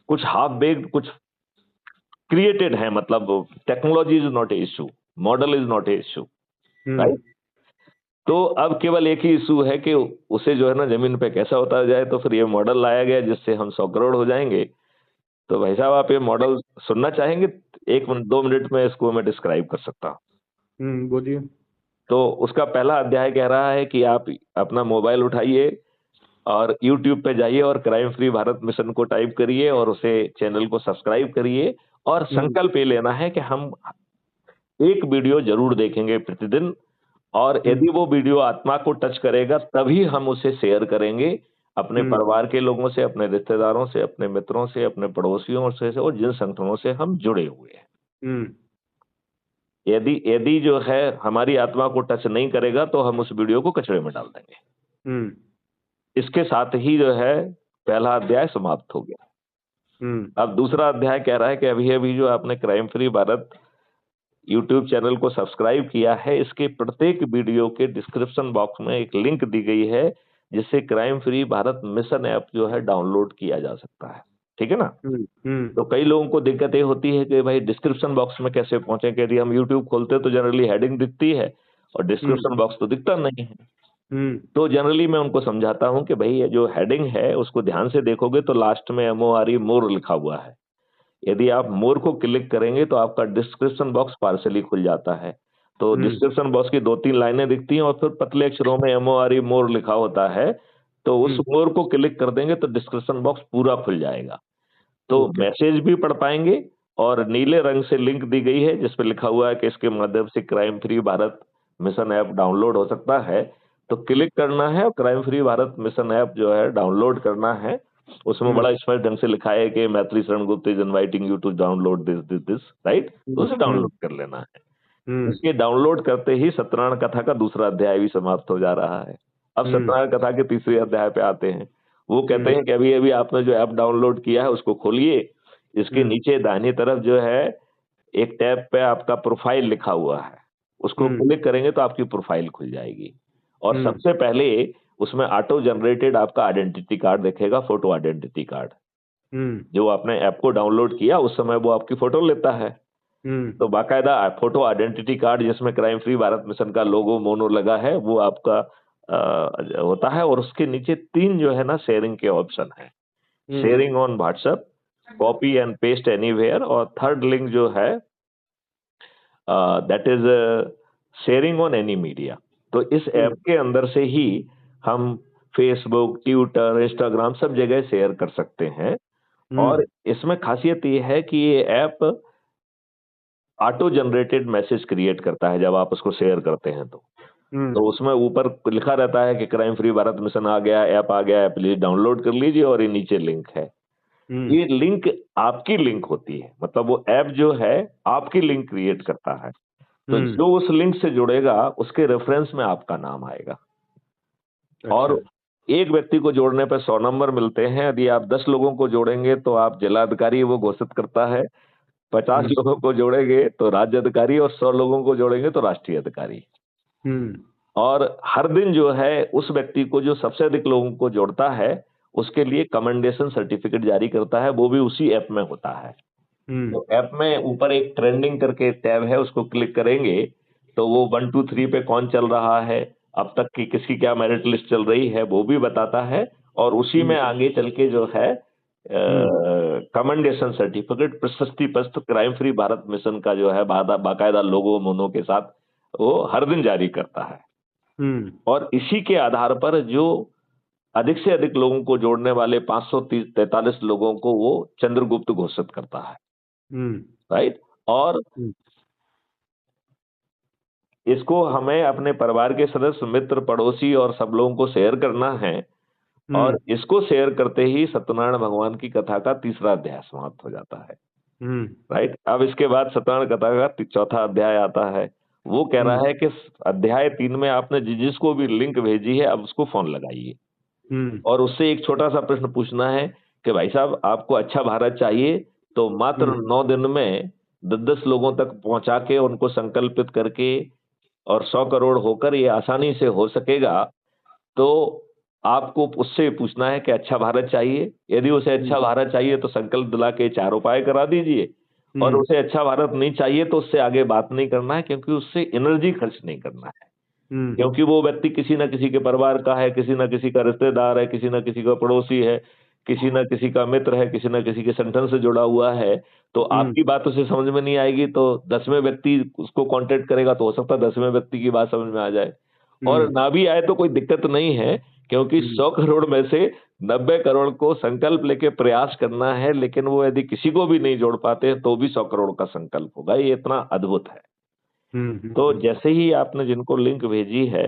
कुछ half baked, कुछ created है, मतलब technology is not a issue, model is not a issue, right. तो अब केवल एक ही इशू है कि उसे जो है ना जमीन पे कैसा होता जाए। तो फिर ये मॉडल लाया गया जिससे हम 100 करोड़ हो जाएंगे। तो भाई साहब, आप ये मॉडल सुनना चाहेंगे? 1 मिनट 2 मिनट में इसको मैं डिस्क्राइब कर सकता हूँ। बोलिए। तो उसका पहला अध्याय कह रहा है कि आप अपना मोबाइल उठाइए और YouTube पे जाइए और क्राइम फ्री भारत मिशन को टाइप करिए और उसे चैनल को सब्सक्राइब करिए और संकल्प ये लेना है कि हम एक वीडियो जरूर देखेंगे प्रतिदिन, और यदि वो वीडियो आत्मा को टच करेगा तभी हम उसे शेयर करेंगे अपने परिवार के लोगों से, अपने रिश्तेदारों से, अपने मित्रों से, अपने पड़ोसियों से और जिन संगठनों से हम जुड़े हुए हैं। यदि यदि जो है हमारी आत्मा को टच नहीं करेगा तो हम उस वीडियो को कचरे में डाल देंगे। इसके साथ ही जो है पहला अध्याय समाप्त हो गया। अब दूसरा अध्याय कह रहा है कि अभी अभी जो आपने crime free Bharat YouTube channel को सब्सक्राइब किया है, इसके प्रत्येक वीडियो के डिस्क्रिप्शन बॉक्स में एक लिंक दी गई है जिससे crime free Bharat mission app जो है डाउनलोड किया जा सकता है। ठीक है ना। तो कई लोगों को दिक्कत ये होती है कि भाई डिस्क्रिप्शन बॉक्स में कैसे पहुंचे, कि यदि हम YouTube खोलते हैं तो जनरली हेडिंग दिखती है और डिस्क्रिप्शन बॉक्स तो दिखता नहीं है। तो जनरली मैं उनको समझाता हूं कि भाई ये जो हेडिंग है उसको ध्यान से देखोगे तो लास्ट में MORE मोर लिखा हुआ है। यदि आप मोर को क्लिक करेंगे तो आपका डिस्क्रिप्शन बॉक्स पार्सली खुल जाता है। तो डिस्क्रिप्शन बॉक्स की 2-3 लाइनें दिखती हैं और फिर पतले अक्षरों में MORE मोर लिखा होता है। तो उस मोर को क्लिक कर देंगे तो डिस्क्रिप्शन बॉक्स पूरा खुल जाएगा। तो मैसेज भी पढ़ पाएंगे और नीले रंग से लिंक दी गई है जिस पे लिखा हुआ है कि इसके माध्यम से crime free Bharat mission app download हो सकता है। तो क्लिक करना है और crime free Bharat mission app जो है डाउनलोड करना है। उसमें बड़ा स्पष्ट ढंग से लिखा है कि Maithili Sharan Gupta is inviting you to download this, right. तो उसे डाउनलोड कर लेना है। इसके डाउनलोड करते ही सत्यनारायण कथा का दूसरा अध्याय भी समाप्त हो जा रहा है। अब सत्यनारायण कथा के तीसरे अध्याय पे आते हैं। वो कहते हैं कि अभी अभी आपने जो ऐप डाउनलोड किया है उसको खोलिए। इसके नीचे दाहिनी तरफ जो है एक टैब पे आपका प्रोफाइल लिखा हुआ है, उसको क्लिक करेंगे तो आपकी प्रोफाइल खुल जाएगी। और सबसे पहले उसमें ऑटो जनरेटेड आपका आइडेंटिटी कार्ड दिखेगा, फोटो आइडेंटिटी कार्ड। जो आपने ऐप को डाउनलोड किया उस समय वो आपकी फोटो लेता है। तो बाकायदा फोटो आइडेंटिटी कार्ड जिसमें क्राइम फ्री भारत मिशन का लोगो मोनो लगा है वो आपका होता है। और उसके नीचे 3 जो है ना शेयरिंग के ऑप्शन है। Sharing on WhatsApp, copy and paste anywhere, और थर्ड लिंक जो है that is sharing on any media. तो इस ऐप के अंदर से ही हम फेसबुक, ट्विटर, इंस्टाग्राम सब जगह शेयर कर सकते हैं। और इसमें खासियत ये है कि ये app auto generated message create करता है जब आप उसको शेयर करते हैं तो उसमें ऊपर लिखा रहता है कि क्राइम फ्री भारत मिशन आ गया, ऐप आ गया है, प्लीज डाउनलोड कर लीजिए, और ये नीचे लिंक है। ये लिंक आपकी लिंक होती है, मतलब वो ऐप जो है आपकी लिंक क्रिएट करता है। तो जो उस लिंक से जुड़ेगा उसके रेफरेंस में आपका नाम आएगा। और एक व्यक्ति को जोड़ने पर 100 नंबर मिलते हैं। यदि आप 10 लोगों को जोड़ेंगे तो आप जिलाधिकारी वो घोषित करता है, 50 लोगों को जोड़ेंगे तो राज्य अधिकारी, और 100 लोगों को जोड़ेंगे तो राष्ट्रीय अधिकारी। और हर दिन जो है उस व्यक्ति को जो सबसे अधिक लोगों को जोड़ता है उसके लिए कमेंडेशन सर्टिफिकेट जारी करता है, वो भी उसी ऐप में होता है। तो ऐप में ऊपर एक ट्रेंडिंग करके टैब है, उसको क्लिक करेंगे तो वो 1 2 3 पे कौन चल रहा है, अब तक की किसकी क्या मेरिट लिस्ट चल रही है वो भी बताता है। और उसी में आगे चल के जो है कमेंडेशन सर्टिफिकेट, प्रशस्ति पत्र क्राइम फ्री भारत मिशन का जो है बाकायदा लोगो मोनो के साथ वो हर दिन जारी करता है। और इसी के आधार पर जो अधिक से अधिक लोगों को जोड़ने वाले 543 लोगों को वो चंद्रगुप्त घोषित करता है, राइट। और इसको हमें अपने परिवार के सदस्य, मित्र, पड़ोसी और सब लोगों को शेयर करना है। और इसको शेयर करते ही सत्यनारायण भगवान की कथा का तीसरा अध्याय समाप्त हो जाता है, राइट। अब इसके बाद सत्यनारायण कथा का चौथा अध्याय आता है। वो कह रहा है कि अध्याय 3 में आपने जिसको भी लिंक भेजी है अब उसको फोन लगाइए और उससे एक छोटा सा प्रश्न पूछना है कि भाई साहब आपको अच्छा भारत चाहिए तो मात्र 9 दिन में 10-10 लोगों तक पहुंचा के उनको संकल्पित करके और 100 करोड़ होकर ये आसानी से हो सकेगा। तो आपको उससे पूछना है कि अच्छा भारत चाहिए। यदि उसे अच्छा भारत चाहिए तो संकल्प दिला के 4 उपाय करा दीजिए, और उसे अच्छा भारत नहीं चाहिए तो उससे आगे बात नहीं करना है, क्योंकि उससे एनर्जी खर्च नहीं करना है। क्योंकि वो व्यक्ति किसी न किसी के परिवार का है, किसी न किसी का रिश्तेदार है, किसी न किसी का पड़ोसी है, किसी न किसी का मित्र है, किसी न किसी के संगठन से जुड़ा हुआ है। तो आपकी बात उसे समझ में नहीं आएगी, तो 10वें व्यक्ति उसको कांटेक्ट करेगा, तो हो सकता है 10वें व्यक्ति की बात समझ में आ जाए। और ना भी आए तो कोई दिक्कत नहीं है, क्योंकि 100 करोड़ में से 90 करोड़ को संकल्प लेके प्रयास करना है, लेकिन वो यदि किसी को भी नहीं जोड़ पाते तो भी 100 करोड़ का संकल्प होगा। ये इतना अद्भुत है। तो जैसे ही आपने जिनको लिंक भेजी है,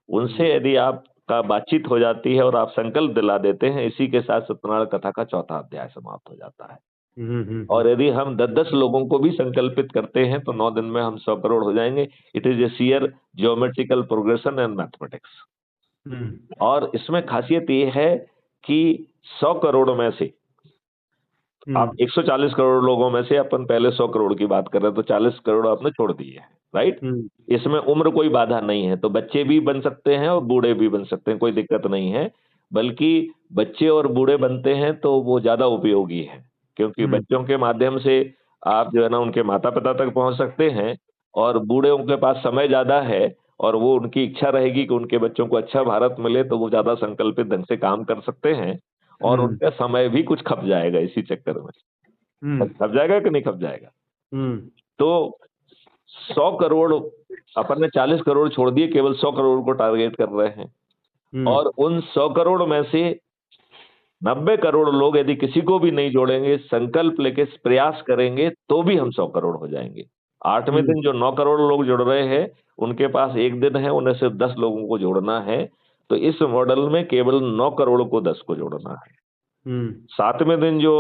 उनसे यदि आपका बातचीत हो जाती है और आप संकल्प दिला देते हैं, इसी के साथ सत्यनारायण कथा का चौथा अध्याय समाप्त हो जाता है। और यदि हम 10-10 लोगों को भी संकल्पित करते हैं तो 9 दिन में हम 100 करोड़ हो जाएंगे। It is a share geometrical progression and mathematics. और इसमें खासियत ये है कि 100 करोड़ में से आप 140 करोड़ लोगों में से अपन पहले 100 करोड़ की बात कर रहे हैं, तो 40 करोड़ आपने छोड़ दिए हैं, राइट। इसमें उम्र कोई बाधा नहीं है, तो बच्चे भी बन सकते हैं और बूढ़े भी बन सकते हैं, कोई दिक्कत नहीं है। बल्कि बच्चे और बूढ़े बनते हैं तो वो ज्यादा उपयोगी है, क्योंकि बच्चों के माध्यम से आप जो है ना उनके माता पिता तक पहुंच सकते हैं, और बूढ़े उनके पास समय ज्यादा है, और वो उनकी इच्छा रहेगी कि उनके बच्चों को अच्छा भारत मिले, तो वो ज्यादा संकल्पित ढंग से काम कर सकते हैं, और उनका समय भी कुछ खप जाएगा इसी चक्कर में। खप जाएगा कि नहीं खप जाएगा? तो 100 करोड़, अपन ने 40 करोड़ छोड़ दिए, केवल 100 करोड़ को टारगेट कर रहे हैं। और उन 100 करोड़ में से 90 करोड़ लोग यदि किसी को भी नहीं जोड़ेंगे, संकल्प लेके प्रयास करेंगे, तो भी हम 100 करोड़ हो जाएंगे। 8वें दिन जो 9 करोड़ लोग जुड़ रहे हैं, उनके पास एक दिन है, उन्हें सिर्फ 10 लोगों को जोड़ना है। तो इस मॉडल में केवल 9 करोड़ को 10 को जोड़ना है। 7वें दिन जो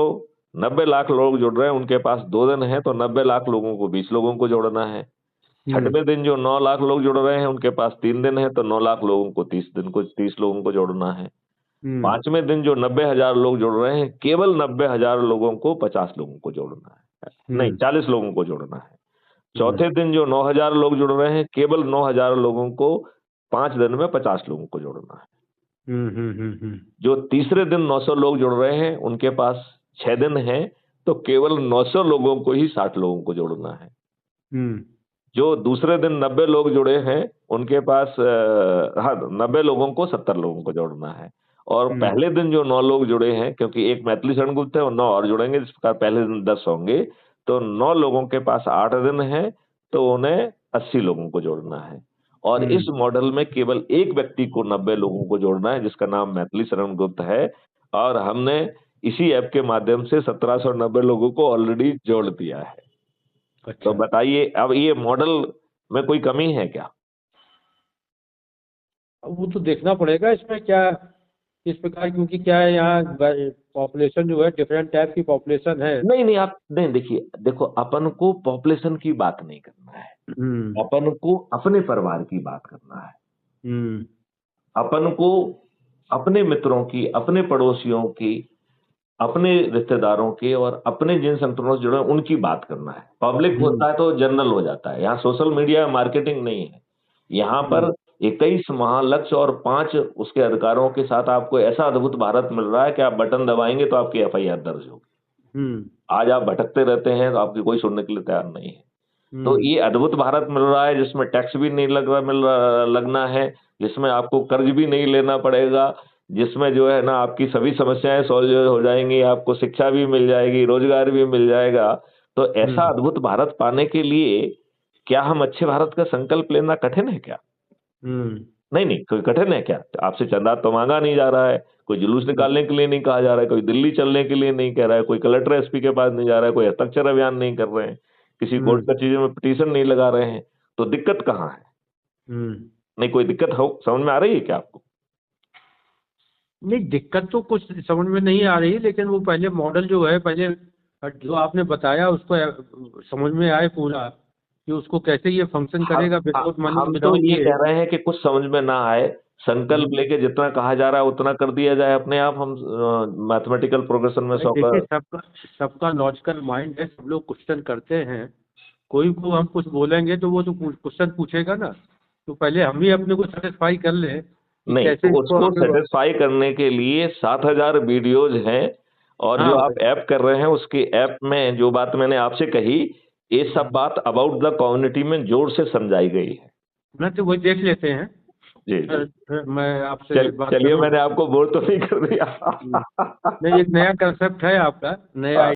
90 लाख लोग जुड़ रहे हैं, उनके पास 2 दिन है, तो 90 लाख लोगों को 20 लोगों को जोड़ना है। 6वें दिन जो 9 लाख लोग जुड़ रहे हैं, उनके पास 3 दिन है, तो 9 लाख लोगों को 30 लोगों को जोड़ना है। 5वें दिन जो 90,000 लोग जुड़ रहे हैं, केवल 90,000 लोगों को 50 लोगों को जोड़ना है, नहीं 40 लोगों को जोड़ना है। चौथे दिन जो 9,000 लोग जुड़ रहे हैं, केवल 9,000 लोगों को 5 दिन में 50 लोगों को जोड़ना है। जो तीसरे दिन 900 लोग जुड़ रहे हैं, उनके पास 6 दिन है, तो केवल 900 लोगों को ही 60 लोगों को जोड़ना है। जो दूसरे दिन 90 लोग जुड़े हैं, उनके पास 90 लोगों को 70 लोगों को जोड़ना है। और पहले दिन जो 9 लोग जुड़े हैं, क्योंकि एक मैथिली शरण गुप्त है और 9 और जुड़ेंगे, जिस प्रकार पहले दिन 10 होंगे, तो 9 लोगों के पास 8 दिन है, तो उन्हें 80 लोगों को जोड़ना है। और इस मॉडल में केवल एक व्यक्ति को 90 लोगों को जोड़ना है, जिसका नाम मैथिली शरण गुप्त है। और हमने इसी ऐप के माध्यम से 1790 लोगों को ऑलरेडी जोड़ दिया है। तो बताइए, अब ये मॉडल में कोई कमी है क्या? वो तो देखना पड़ेगा इसमें क्या किस प्रकार, क्योंकि क्या है यहाँ पॉपुलेशन जो है डिफरेंट टाइप की पॉपुलेशन है। नहीं आप नहीं, देखो अपन को पॉपुलेशन की बात नहीं करना है, अपन को अपने परिवार की बात करना है। अपन को अपने मित्रों की, अपने पड़ोसियों की, अपने रिश्तेदारों के और अपने जिन संगठनों से जुड़े उनकी बात करना है। पब्लिक होता है तो जनरल हो जाता है। यहाँ सोशल मीडिया मार्केटिंग नहीं है। यहाँ पर 21 महालक्ष्य और 5 उसके अधिकारों के साथ आपको ऐसा अद्भुत भारत मिल रहा है कि आप बटन दबाएंगे तो आपकी FIR दर्ज होगी। आज आप भटकते रहते हैं तो आपकी कोई सुनने के लिए तैयार नहीं है। तो ये अद्भुत भारत मिल रहा है, जिसमें टैक्स भी नहीं लगना है, जिसमें आपको कर्ज भी नहीं लेना पड़ेगा, जिसमें जो है ना आपकी सभी समस्याएं सॉल्व हो जाएंगी, आपको शिक्षा भी मिल जाएगी, रोजगार भी मिल जाएगा। तो ऐसा अद्भुत भारत पाने के लिए क्या हम अच्छे भारत का संकल्प लेना कठिन है क्या? नहीं कोई कठिन है क्या? आपसे चंदा तो मांगा नहीं जा रहा है, कोई जुलूस निकालने के लिए नहीं कहा जा रहा है, कोई दिल्ली चलने के लिए नहीं कह रहा है, कोई कलेक्टर SP के पास नहीं जा रहा है, कोई हस्ताक्षर अभियान नहीं कर रहे हैं, किसी कोर्ट कचहरी में पिटीशन नहीं लगा रहे हैं। तो दिक्कत कहाँ है? नहीं कोई दिक्कत हो समझ में आ रही है क्या आपको? नहीं, दिक्कत तो कुछ समझ में नहीं आ रही, लेकिन वो पहले मॉडल जो है, पहले जो आपने बताया उसको समझ में आए पूरा कि उसको कैसे ये फंक्शन करेगा विदाउट मनी। हम तो ये कह रहे हैं कि कुछ समझ में ना आए, संकल्प लेके जितना कहा जा रहा है उतना कर दिया जाए अपने आप। हम मैथमेटिकल प्रोग्रेशन में सबका लॉजिकल माइंड है, सब लोग क्वेश्चन करते हैं। कोई को हम कुछ बोलेंगे तो वो तो क्वेश्चन पूछेगा ना, तो पहले हम भी अपने को सेटिस्फाई कर ले नहीं, कैसे तो इसको उसको हमें सेटिस्फाई करने के लिए 7,000 वीडियोज हैं और जो हाँ आप ऐप कर रहे हैं उसके ऐप में जो बात मैंने आपसे कही, ये सब बात अबाउट द कम्युनिटी में जोर से समझाई गई है। मैं तो वही देख लेते हैं। जी जी। फिर मैं आपसे बात चलिए, करूँ। मैंने आपको बोर तो नहीं कर दिया। नहीं, एक नया कंसेप्ट है आपका, नया